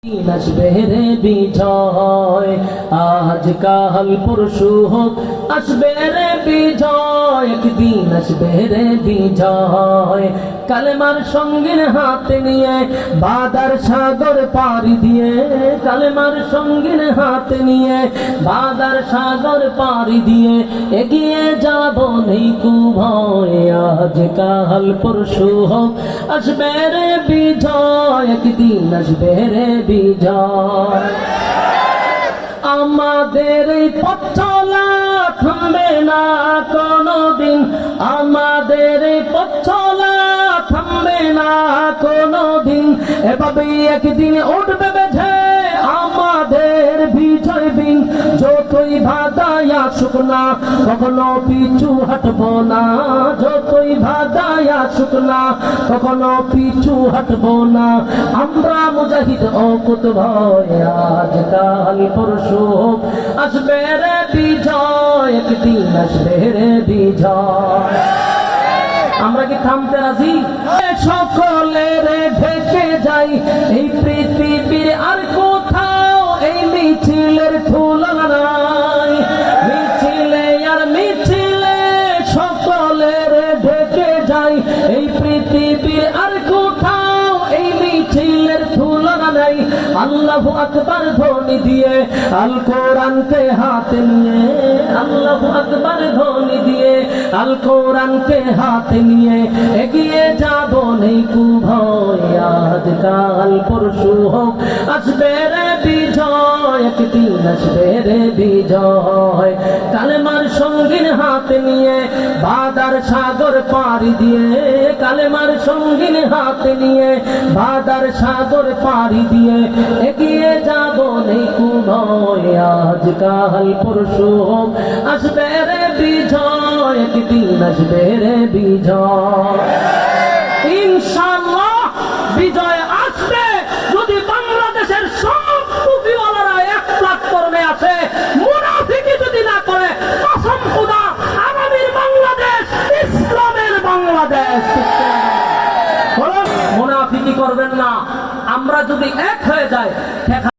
আসবে রে বিজয়, আজ কাল পরশু হোক আসবে রে বিজয়, একদিন আসবে রে বিজয়। কালেমার সঙ্গীর হাতে নিয়ে বাদার সাগর পাড়ি দিয়ে, কালেমার সঙ্গীর হাতে নিয়ে বাদার সাগর পাড়ি দিয়ে এগিয়ে যাব নেই কু ভয়, আজ কাল পরশু হোক আসবে রে বিজয়, একদিন আসবে রে বিজয়। আমাদের এই পথ চলা থামবে না কোনদিন, আমাদের এই পথ চলা থামবে না কোনদিন, এভাবেই একদিন উঠবে বেঁধে আমাদের বিজয় বিন। যতই বাধায় আসুক না কখনো পিছু হাঁটবো না, যতই বাধায় আসুক না কখনো পিছু হাঁটবো না। আমরা মুজাহিদ অকুত ভয়, আজ কাল পরশু আসবে রে বিজয়, একদিন আসবে রে বিজয়। আমরা কি থামতে রাজি? সকলের ঢেকে যাই এই পৃথিবীর আর কোথাও এই মিছিলের তুলনা নাই, মিছিলে আর মিছিলে সকলের ঢেকে যাই এই পৃথিবীর আর কোথাও এই মিছিলের তুলনা নাই। আল্লাহু আকবার ধ্বনি দিয়ে আল কোরআনকে হাতে নিয়ে, আল্লাহু আকবার ধ্বনি দিয়ে আল কোরআনকে হাতে নিয়ে এগিয়ে যাব নেই কু ভয়, আজ কাল পরশু হোক আসবে রে বিজয়, একদিন আসবে রে বিজয়। কালেমার সঙ্গীর হাতে নিয়ে বাদার সাগর পাড়ি দিয়ে, কালেমার সঙ্গীর হাতে নিয়ে বাদার সাগর পাড়ি দিয়ে এগিয়ে যাব নেই কু ভয়, আজ কাল পরশু হোক আসবে রে বিজয়, একদিন আসবে রে বিজয়। ইনশাআল্লাহ বিজয় আসবে যদি বাংলাদেশের সব টুপিওয়ালারা এক প্ল্যাটফর্মে আসে, মুনাফিকি যদি না করে। কসম খোদা, আগামীর বাংলাদেশ ইসলামের বাংলাদেশ। মুনাফিকি করবেন না। আমরা যদি এক হয়ে যাই